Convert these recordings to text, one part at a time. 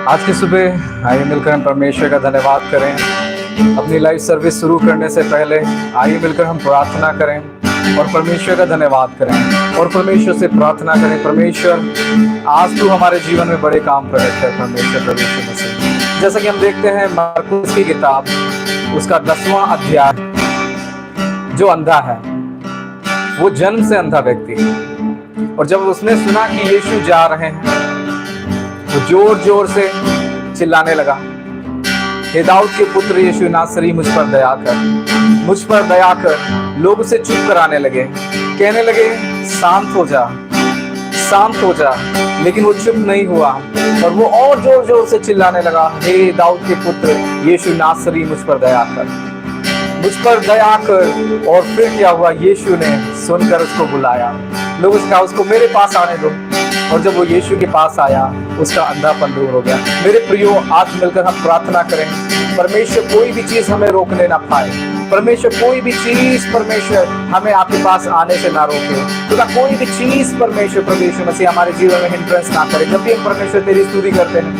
आज की सुबह आइए मिलकर हम परमेश्वर का धन्यवाद करें। अपनी लाइफ सर्विस शुरू करने से पहले आइए मिलकर हम प्रार्थना करें और परमेश्वर का धन्यवाद करें और परमेश्वर से प्रार्थना करें, परमेश्वर आज तू हमारे जीवन में बड़े काम कर रखे है। परमेश्वर प्रभु यीशु मसीह, जैसा कि हम देखते हैं मरकुस की किताब उसका 10वां अध्याय, जो अंधा है वो जन्म से अंधा व्यक्ति है, और जब उसने सुना कि यीशु जा रहे हैं वो जोर जोर से चिल्लाने लगा, हे दाऊद के पुत्र यीशु नासरी, मुझ पर दया कर, मुझ पर दया कर। लोग उसे चुप कराने लगे, कहने लगे शांत हो जा, शांत हो जा, लेकिन वो चुप नहीं हुआ और वो और जोर जोर से चिल्लाने लगा, हे दाऊद के पुत्र यीशु नासरी, मुझ पर दया कर, मुझ पर दया कर। और फिर क्या हुआ, यीशु ने सुनकर उसको बुलाया। लोग उसको मेरे पास आने दो, और जब वो यीशु के पास आया उसका अंधापन दूर हो गया। मेरे प्रियो, आज मिलकर हम प्रार्थना करें, परमेश्वर कोई भी चीज हमें रोकने ना पाए, परमेश्वर कोई भी चीज परमेश्वर हमें आपके पास आने से ना रोके, तो कोई भी चीज परमेश्वर प्रभु यीशु मसीह हमारे जीवन में हिंड्रेंस ना करे। जब भी हम परमेश्वर तेरी स्तुति करते हैं,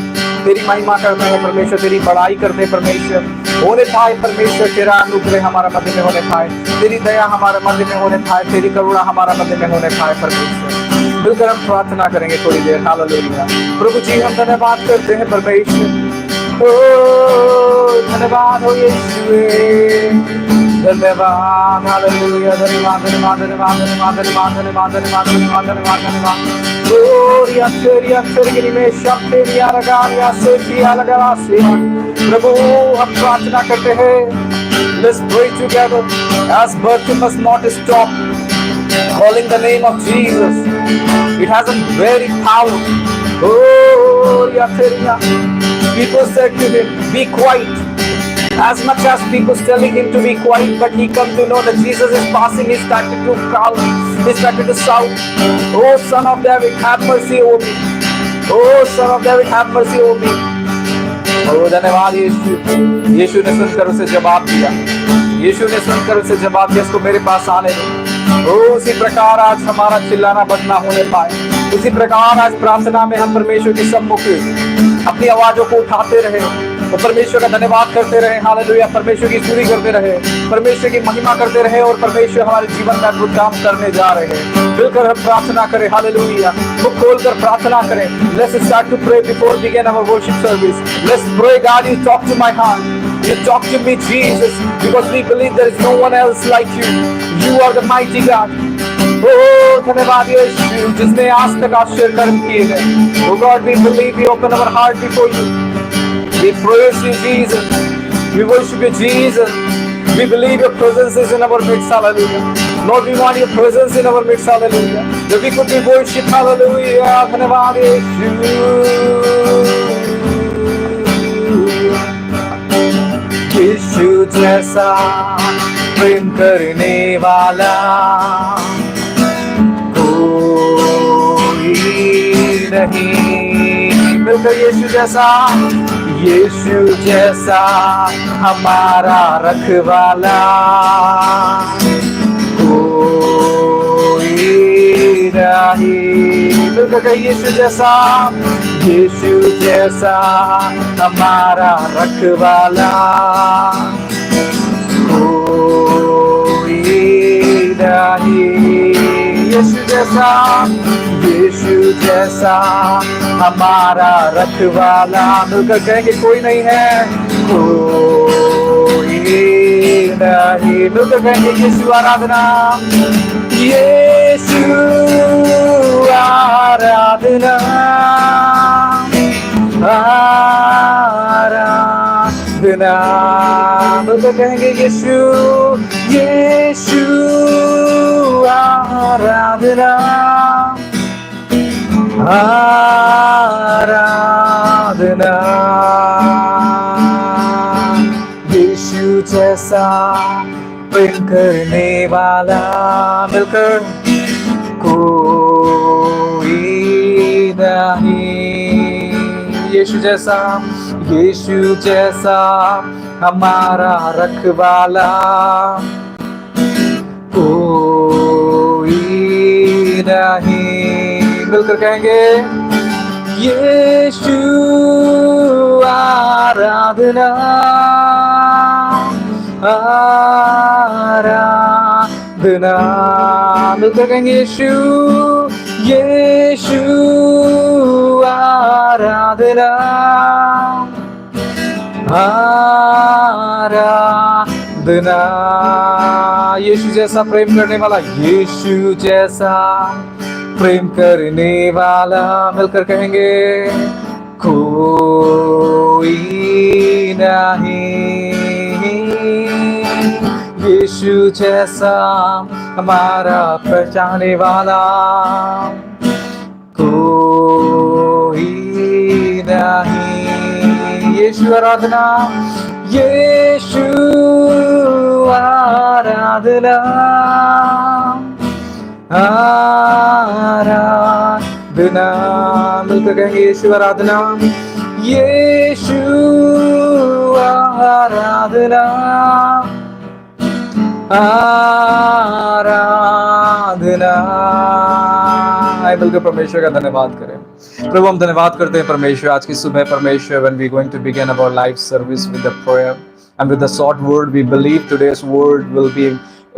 तेरी महिमा करते हैं परमेश्वर, तेरी बड़ाई करते हैं परमेश्वर, होने पाए परमेश्वर तेरा अनुग्रह हमारा मध्य में होने पाए, तेरी दया हमारे मध्य में होने पाए, तेरी करुणा हमारा मध्य में होने पाए। परमेश्वर मिलकर हम प्रार्थना करेंगे थोड़ी देर। हालेलुया। प्रभु जी, हम धन्यवाद करते हैं परमेश्वर, ओ धन्यवाद हो यीशु, धन्यवाद। हालेलुया। धन्यवाद धन्यवाद धन्यवाद धन्यवाद धन्यवाद धन्यवाद धन्यवाद धन्यवाद धन्यवाद धन्यवाद। ग्लोरिया तेरिया तेरी में शब्द तेरिया लगाया से किया लगा से। प्रभु हम प्रार्थना करते हैं, let's pray together as birth must not stop calling the name of Jesus. It has a very power. Oh, yeah. People said to him, be quiet. As much as people telling him to be quiet, but he come to know that Jesus is passing. He started to call, he started to shout, oh son of David, have mercy over me. Oh son of David, have mercy over me. Oh धन्यवाद यीशु। यीशु ने सुनकर उसे जवाब दिया, यीशु ने सुनकर उसे जवाब दिया, इसको मेरे पास आने दो। उसी प्रकार आज हमारा चिल्लाना बंद ना होने पाए, उसी प्रकार आज प्रार्थना में हम परमेश्वर के सम्मुख अपनी आवाजों को उठाते रहे और परमेश्वर का धन्यवाद करते रहे। हालेलुया। परमेश्वर की स्तुति करते रहे, परमेश्वर की महिमा करते रहे, और परमेश्वर हमारे जीवन में अद्भुत काम करने जा रहे हैं। मिलकर हम प्रार्थना करें। हालेलुया। मुख खोलकर प्रार्थना करें। Let's start to pray before we begin our worship service. Let's pray, God, you talk to my heart. You talk to me, Jesus, because we believe there is no one else like you. You are the mighty God. Oh, धन्यवाद यीशु, जिसने आज तक आश्चर्य कर्म किए हैं। Oh God, we believe, we open our heart before you. We praise you, Jesus. We worship you, Jesus. We believe your presence is in our midst. Hallelujah. Lord, we want your presence in our midst. Hallelujah. That we could be worship. Hallelujah. धन्यवाद यीशु। यीशु जैसा प्रेम करने वाला कोई नहीं। मिलकर यीशु जैसा, यीशु जैसा हमारा रखवाला कोई नहीं। मिलकर यीशु जैसा, यीशु जैसा हमारा रखवाला कोई नहीं। यीशु जैसा, यीशु जैसा हमारा रखवाला। मिलकर कहेंगे कोई नहीं है, कोई नहीं। मिलकर कहेंगे यीशु आराधना, यीशु आराधना, आराधना। मिलकर कहेंगे यीशु, यीशु आराधना, आराधना। यीशु जैसा प्रेम करने वाला मिलकर कोई नहीं। यीशु जैसा, यीशु जैसा हमारा रखवाला कोई नहीं। मिलकर कहेंगे यीशु आराधना आराधना मिलकर कहेंगे यीशु यीशु आराधना आराधना यीशु जैसा प्रेम करने वाला यीशु जैसा प्रेम करने वाला मिलकर कहेंगे कोई नहीं यीशु जैसा हमारा पहचाने वाला कोई नहीं यीशु आराधना यीशु आराधना आराधना मिलकर कहेंगे यीशु आराधना यीशु आराधना आराधना मिलकर परमेश्वर का धन्यवाद करें। प्रभु हम धन्यवाद करते हैं परमेश्वर आज की सुबह परमेश्वर when we going to begin our live service with the prayer and with the short word we believe today's word will be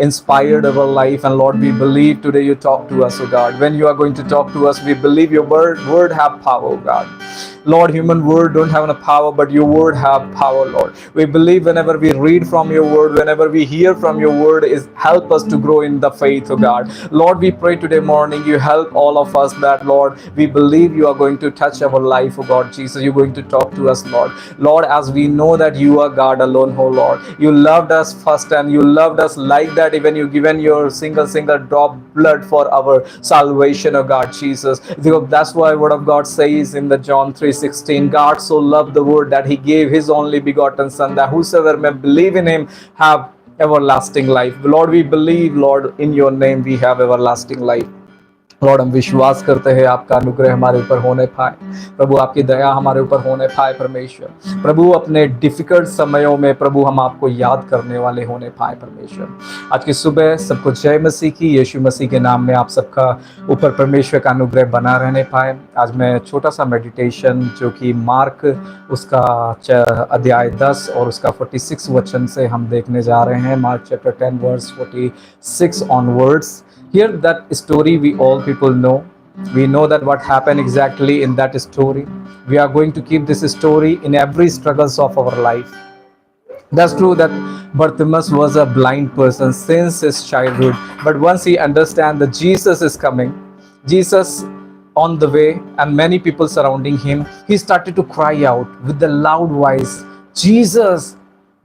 inspired our life and Lord we believe today you talk to us oh God when you are going to talk to us we believe your word have power oh God Lord human word don't have enough power but your word have power Lord we believe whenever we read from your word whenever we hear from your word is help us to grow in the faith oh God Lord we pray today morning you help all of us that Lord we believe you are going to touch our life oh God Jesus you're going to talk to us Lord as we know that you are God alone oh Lord you loved us first and you loved us like that even you given your single drop blood for our salvation oh God Jesus that's why word of God says in the John 3:16 God so loved the world that he gave his only begotten son that whosoever may believe in him have everlasting life Lord we believe Lord in your name we have everlasting life Lord हम विश्वास करते हैं आपका अनुग्रह हमारे ऊपर होने पाए प्रभु आपकी दया हमारे ऊपर होने पाए परमेश्वर प्रभु अपने डिफिकल्ट समयों में प्रभु हम आपको याद करने वाले होने पाए परमेश्वर आज की सुबह सबको जय मसीह की यीशु मसीह के नाम में आप सबका ऊपर परमेश्वर का अनुग्रह बना रहने पाए आज मैं छोटा सा मेडिटेशन जो कि मार्क उसका अध्याय 10 और उसका 46 वचन से हम देखने जा रहे हैं मार्क चैप्टर 10 वर्स 46 ऑनवर्ड्स Here that story we all people know. We know that what happened exactly in that story. We are going to keep this story in every struggles of our life. That's true that Bartimaeus was a blind person since his childhood. But once he understands that Jesus is coming, Jesus on the way and many people surrounding him, he started to cry out with the loud voice, Jesus,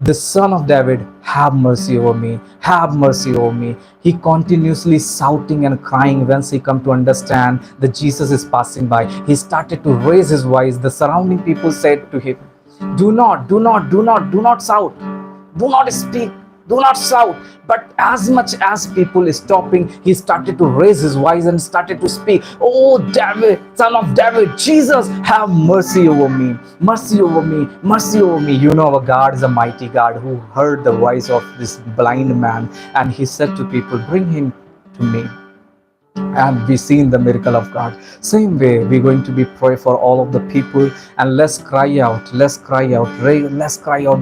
the son of David, have mercy over me, have mercy over me. He continuously shouting and crying once he come to understand that Jesus is passing by. He started to raise his voice. The surrounding people said to him, do not shout, do not speak, do not shout. But as much as people is stopping, he started to raise his voice and started to speak, oh David, son of David, Jesus, have mercy over me, mercy over me, mercy over me. You know our God is a mighty God who heard the voice of this blind man and he said to people, bring him to me. And we seen the miracle of God. Same way we're going to be pray for all of the people and let's cry out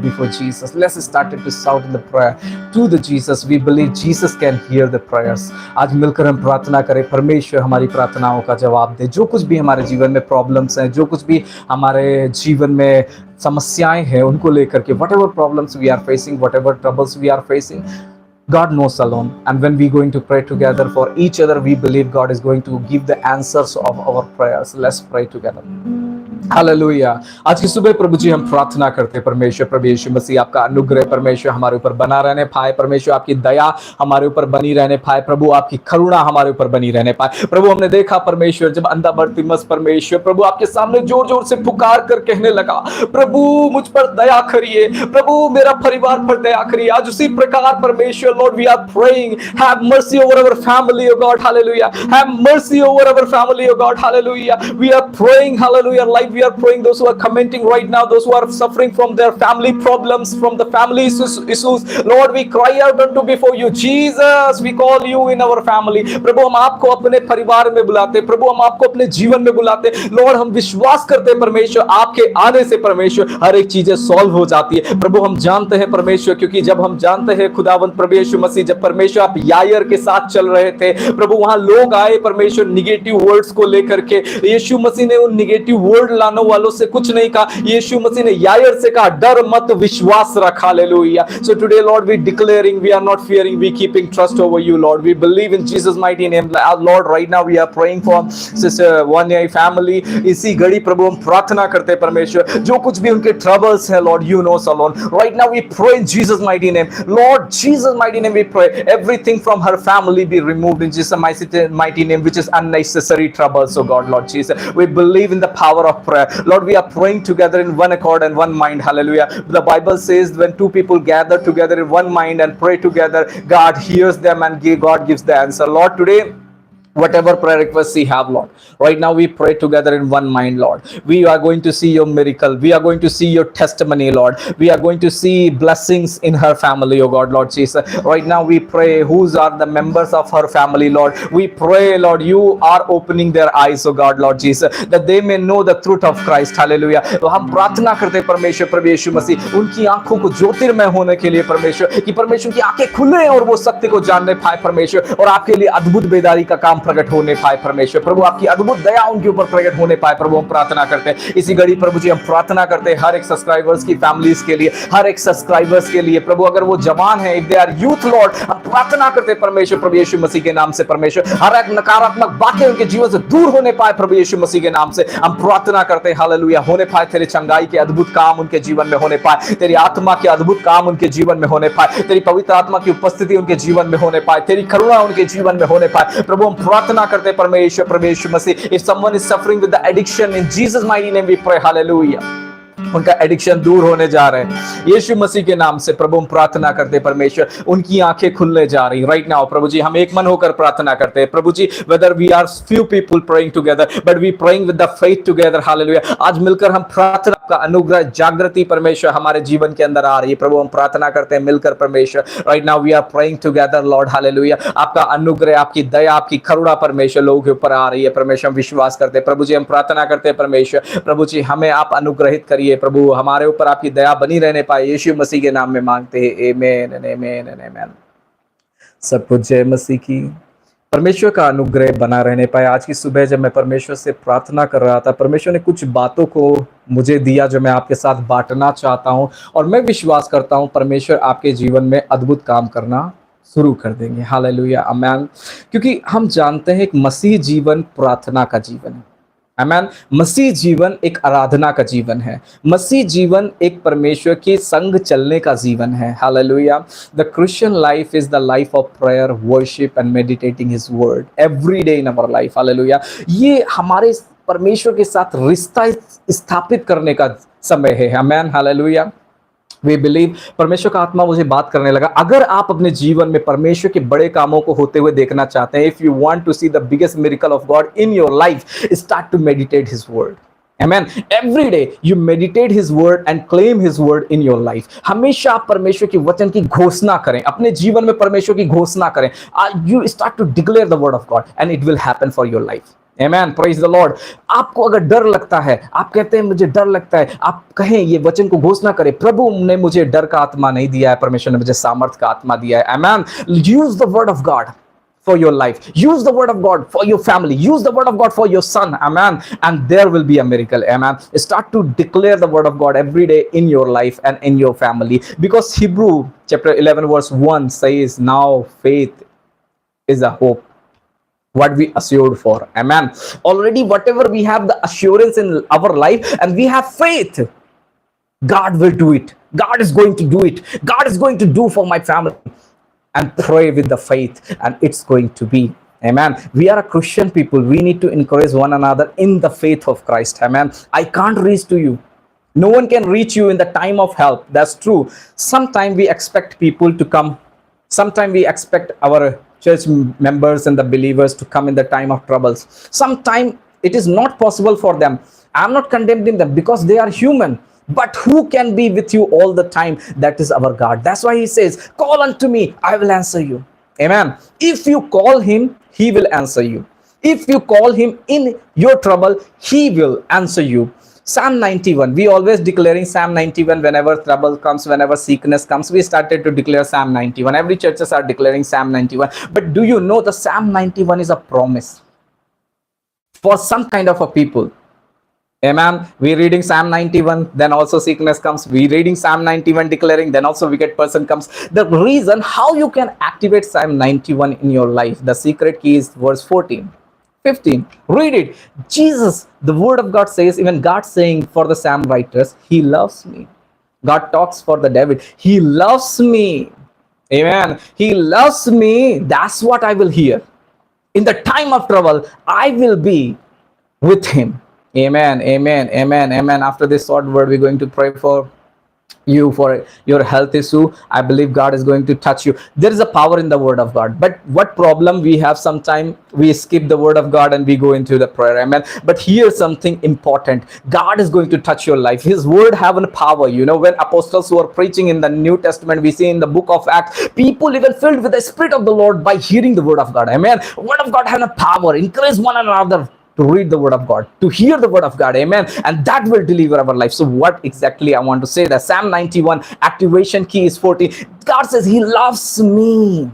before Jesus. Let's start to shout in the prayer to the Jesus. We believe Jesus can hear the prayers. आज मिलकर हम प्रार्थना करें परमेश्वर हमारी प्रार्थनाओं का जवाब दे जो कुछ भी हमारे जीवन में प्रॉब्लम्स हैं जो कुछ भी हमारे जीवन में समस्याएं हैं उनको लेकर के whatever problems we are facing whatever troubles we are facing God knows alone. And when we going to pray together for each other, we believe God is going to give the answers of our prayers. Let's pray together. Hallelujah. आज की सुबह प्रभु जी हम प्रार्थना करते हैं परमेश्वर प्रभु यीशु मसीह आपका अनुग्रह परमेश्वर हमारे ऊपर बना रहने पाए परमेश्वर आपकी दया हमारे ऊपर बनी रहने पाए प्रभु आपकी करुणा हमारे ऊपर बनी रहने पाए प्रभु हमने देखा परमेश्वर जब अंधा बरतिमस परमेश्वर प्रभु आपके सामने जोर जोर से पुकार कर कहने लगा प्रभु मुझ पर दया करिए प्रभु मेरा परिवार पर दया करिए आज उसी प्रकार परमेश्वर Lord we are praying have mercy over our family O God hallelujah have mercy over our family O God hallelujah we are praying hallelujah like we are praying those who are commenting right now, those who are suffering from their family problems, from the family issues. Lord, we cry out unto before you. Jesus, we call you in our family. प्रभु हम आपको अपने परिवार में बुलाते, प्रभु हम आपको अपने जीवन में बुलाते। लॉर्ड हम विश्वास करते परमेश्वर, आपके आने से परमेश्वर हर एक चीजें सॉल्व हो जाती है। प्रभु हम जानते हैं परमेश्वर, क्योंकि जब हम जानते हैं खुदावंत प्रभु यीशु मसीह, जब परमेश्वर आप यायर के साथ चल रहे थे प्रभु, वहां लोग आए परमेश्वर निगेटिव वर्ड्स को लेकर के। यीशु मसीह ने उन निगेटिव वर्ड लाने वालों से कुछ नहीं कहा। यीशु मसीह ने यायर से कहा डर मत, विश्वास रखा। Hallelujah. So today Lord, we declaring, we are not fearing, we keeping trust over you Lord. We believe in Jesus mighty name Lord. Right now we are praying for sister Vanya family। इसी घड़ी प्रभु हम प्रार्थना करते परमेश्वर, जो कुछ भी उनके troubles है Lord, you know alone। Right now we pray in Jesus mighty name Lord, Jesus mighty name we pray, everything from her family be removed in Jesus mighty name, which is unnecessary troubles, oh God, Lord Jesus। We believe in the power of prayer Lord. We are praying together in one accord and one mind, hallelujah। The Bible says when two people gather together in one mind and pray together, God hears them and God gives the answer. Lord, today whatever prayer requests we have Lord, right now we pray together in one mind Lord. We are going to see your miracle, we are going to see your testimony Lord, we are going to see blessings in her family, oh God, Lord Jesus। Right now we pray whose are the members of her family Lord, we pray Lord you are opening their eyes, oh God, Lord Jesus, that they may know the truth of Christ, hallelujah। तो हम प्रार्थना करते परमेश्वर प्रभु यीशु मसीह उनकी आंखों को ज्योतिर्मय होने के लिए परमेश्वर, कि परमेश्वर की आंखें खुले और वो सत्य को जानने पाए परमेश्वर, और आपके लिए अद्भुत बेदारी का काम प्रकट होने पाए परमेश्वर। प्रभु आपकी अद्भुत दया उनके ऊपर प्रकट होने पाए प्रभु, हम प्रार्थना करते हैं इसी घड़ी प्रभु जी। हम प्रार्थना करते हैं हर एक सब्सक्राइबर्स की फैमिलीज के लिए, हर एक सब्सक्राइबर्स के लिए प्रभु, अगर वो जवान है, if they are youth Lord, हम प्रार्थना करते हैं परमेश्वर प्रभु यीशु मसीह के नाम से परमेश्वर, हर एक नकारात्मक बातें उनके जीवन से दूर होने पाए प्रभु यीशु मसीह के नाम से हम प्रार्थना करते हैं। हालेलुया। होने पाए तेरे चंगाई के अद्भुत काम उनके जीवन में होने पाए, तेरी आत्मा के अद्भुत काम उनके जीवन में होने पाए, तेरी पवित्र आत्मा की उपस्थिति उनके जीवन में होने पाए, तेरी करुणा उनके जीवन में होने पाए प्रभु। हम प्रार्थना करते हैं परमेश्वर प्रभु यीशु मसीह, if someone is suffering with the addiction in Jesus mighty name we pray, hallelujah, उनका एडिक्शन दूर होने जा रहे हैं यीशु मसीह के नाम से प्रभु। हम प्रार्थना करते हैं परमेश्वर उनकी आंखें खुलने जा रही राइट नाउ प्रभु जी। हम एक मन होकर प्रार्थना करते हैं प्रभु जी, whether we are few people praying together but we praying with the faith together, hallelujah. आज मिलकर हम प्रार्थना का अनुग्रह जागृति परमेश्वर हमारे जीवन के अंदर आ रही है प्रभु। हम प्रार्थना करते हैं मिलकर परमेश्वर, right now we are praying together Lord, hallelujah. आपका अनुग्रह, आपकी दया, आपकी करुणा परमेश्वर लोगों के ऊपर आ रही है परमेश्वर। हम विश्वास करते हैं प्रभु जी, हम प्रार्थना करते हैं परमेश्वर प्रभु जी, हमें आप अनुग्रहित करिए प्रभु, हमारे ऊपर आपकी दया बनी रहने पाए, यीशु मसीह के नाम में मांगते हैं, आमेन आमेन आमेन। सब कुछ जय मसीह की। परमेश्वर का अनुग्रह बना रहने पाए। आज की सुबह जब मैं परमेश्वर से प्रार्थना कर रहा था, परमेश्वर ने कुछ बातों को मुझे दिया जो मैं आपके साथ बांटना चाहता हूं, और मैं विश्वास करता हूं परमेश्वर आपके जीवन में अद्भुत काम करना शुरू कर देंगे, हालेलुया आमेन। क्योंकि हम जानते हैं एक मसीह जीवन प्रार्थना का जीवन है, आमेन। मसीह जीवन एक आराधना का जीवन है, मसीह जीवन एक परमेश्वर के संग चलने का जीवन है, hallelujah. The Christian life is the life of prayer, worship and meditating his word every day in our life, hallelujah. ये हमारे परमेश्वर के साथ रिश्ता स्थापित करने का समय है, आमेन, हालेलुया। वी बिलीव, परमेश्वर का आत्मा मुझे बात करने लगा, अगर आप अपने जीवन में परमेश्वर के बड़े कामों को होते हुए देखना चाहते हैं, if you want to see the biggest miracle of God in your life, start to meditate his word, amen. Every day you meditate his word and claim his word in your life. हमेशा आप परमेश्वर के वचन की घोषणा करें, अपने जीवन में परमेश्वर की घोषणा करें। You start to declare the word of God and it will happen for your life, amen, praise the Lord. आपको अगर डर लगता है, आप कहते हैं मुझे डर लगता है, आप कहें ये वचन को घोषणा करें, प्रभु ने मुझे डर का आत्मा नहीं दिया है, परमेश्वर ने मुझे सामर्थ का आत्मा दिया है, amen. Use the word of God for your life, use the word of God for your family, use the word of God for your son, amen, and there will be a miracle, amen. Start to declare the word of God every day in your life and in your family, because Hebrew chapter 11 verse 1 says, now faith is a hope what we assured for, amen. Already whatever we have the assurance in our life and we have faith, God will do it, God is going to do it, God is going to do for my family, and pray with the faith and it's going to be, amen. We are a Christian people, we need to encourage one another in the faith of Christ, amen. I can't reach to you, no one can reach you in the time of help, that's true. Sometimes we expect people to come, sometimes we expect our church members and the believers to come in the time of troubles, sometimes it is not possible for them, I'm not condemning them because they are human. But who can be with you all the time? That is our God. That's why he says, call unto me, I will answer you. Amen. If you call him, he will answer you. If you call him in your trouble, he will answer you. Psalm 91, we always declaring Psalm 91 whenever trouble comes, whenever sickness comes. We started to declare Psalm 91. Every churches are declaring Psalm 91. But do you know the Psalm 91 is a promise for some kind of a people? Amen. We reading Psalm 91, then also sickness comes. We reading Psalm 91 declaring, then also wicked person comes. The reason how you can activate Psalm 91 in your life, the secret key is verse 14. 15. Read it. Jesus, the word of God says, even God saying for the Psalm writers, he loves me. God talks for the David. He loves me. Amen. He loves me. That's what I will hear. In the time of trouble, I will be with him. Amen. Amen. Amen. Amen. After this short word, we're going to pray for you for your health issue. I believe God is going to touch you. There is a power in the word of God. But what problem we have, sometime we skip the word of God and we go into the prayer. Amen. But here's something important. God is going to touch your life. His word have a power. You know, when apostles were preaching in the New Testament, we see in the book of Acts, people even filled with the Spirit of the Lord by hearing the word of God. Amen. Word of God has a power. Encourage one another to read the word of God, to hear the word of God. Amen. And that will deliver our life. So what exactly I want to say, that Psalm 91 activation key is 14. God says he loves me.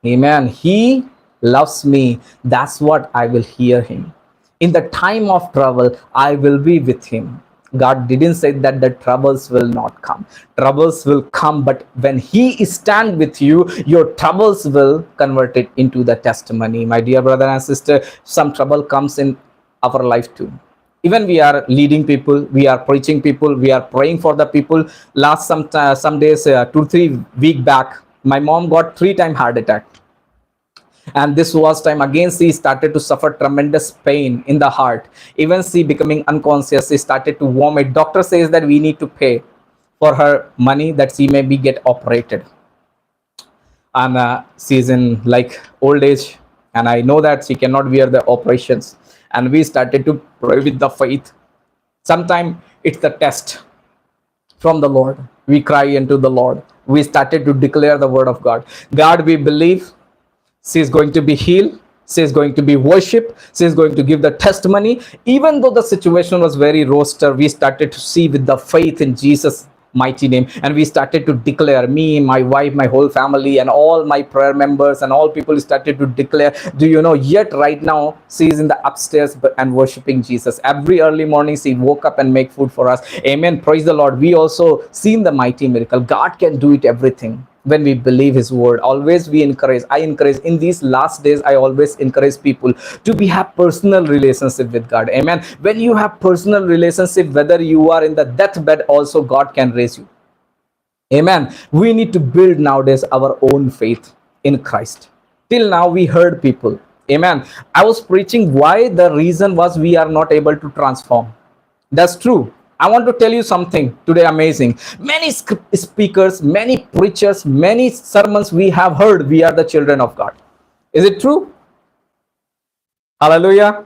Amen. He loves me. That's what I will hear him. In the time of trouble, I will be with him. God didn't say that the troubles will not come. Troubles will come, but when he is stand with you, your troubles will convert it into the testimony. My dear brother and sister, some trouble comes in our life too. Even we are leading people, we are preaching people, we are praying for the people. Last some days, 2-3 weeks back, my mom got 3 times heart attack. And this was time again she started to suffer tremendous pain in the heart. Even she becoming unconscious, she started to vomit. Doctor says that we need to pay for her money that she may be get operated. And she's in like old age, and I know that she cannot wear the operations. And we started to pray with the faith. Sometimes it's the test from the Lord. We cry into the Lord. We started to declare the word of God. God, we believe she is going to be healed. She is going to be worshipped. She is going to give the testimony. Even though the situation was very roster, we started to see with the faith in Jesus' mighty name. And we started to declare, me, my wife, my whole family, and all my prayer members, and all people started to declare. Do you know, yet right now, she is in the upstairs and worshiping Jesus. Every early morning, she woke up and make food for us. Amen. Praise the Lord. We also seen the mighty miracle. God can do it everything when we believe his word. Always we encourage, I encourage in these last days, I always encourage people to have personal relationship with God. Amen. When you have personal relationship, whether you are in the deathbed, also God can raise you. Amen. We need to build nowadays our own faith in Christ. Till now we heard people. Amen. I was preaching why the reason was we are not able to transform. That's true. I want to tell you something today amazing. Many speakers, many preachers, many sermons we have heard, we are the children of God. Is it true? Hallelujah.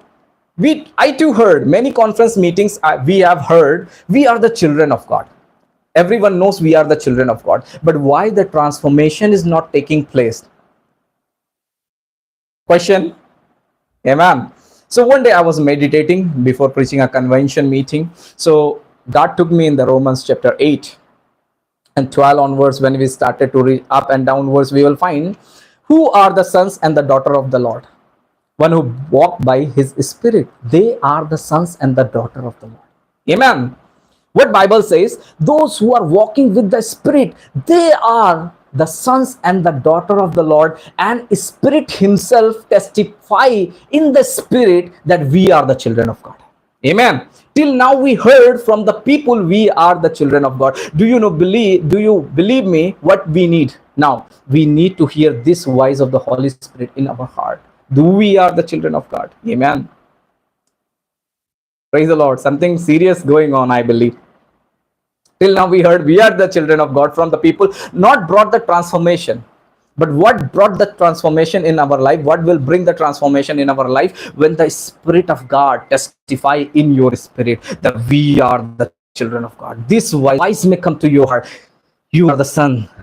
I too heard many conference meetings, we have heard we are the children of God. Everyone knows we are the children of God. But why the transformation is not taking place? Question? Amen. So one day I was meditating before preaching a convention meeting. So God took me in the Romans chapter 8 and 12 onwards. When we started to read up and downwards, we will find who are the sons and the daughter of the Lord. One who walk by his spirit. They are the sons and the daughter of the Lord. Amen. What Bible says, those who are walking with the Spirit, they are the sons and the daughter of the Lord, and Spirit himself testify in the Spirit that we are the children of God. Amen. Till now we heard from the people we are the children of God. Do you believe me what we need now? We need to hear this voice of the Holy Spirit in our heart. Do we are the children of God? Amen. Praise the Lord. Something serious going on, I believe. Till now we heard we are the children of God from the people, not brought the transformation. But what brought the transformation in our life? What will bring the transformation in our life? When the Spirit of God testify in your spirit that we are the children of God. This voice may come to your heart. You are the son.